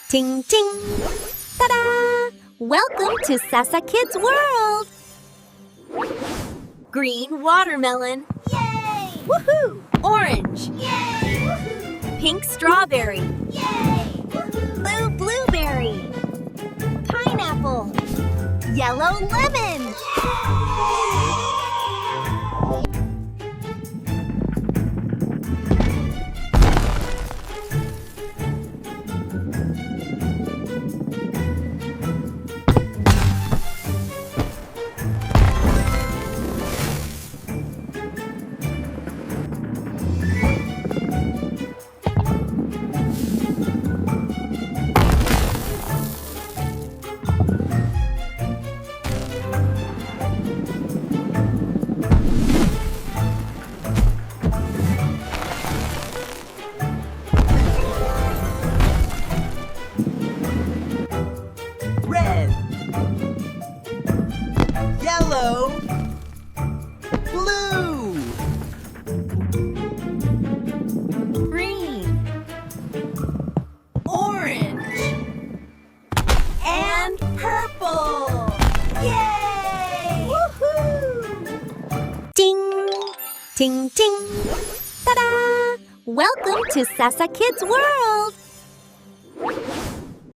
Ting ting! Ta-da! Welcome to SasaKid'sWorld! Green watermelon. Yay! Woohoo! Orange. Yay! Woohoo! Pink strawberry. Yay! Woohoo! Blue blueberry. Pineapple. Yellow lemon. Red, yellow, blue, Green. orange, And purple. Yay! Woohoo! Ding! Ting ting! Ta-da! Welcome to SasaKid'sWorld!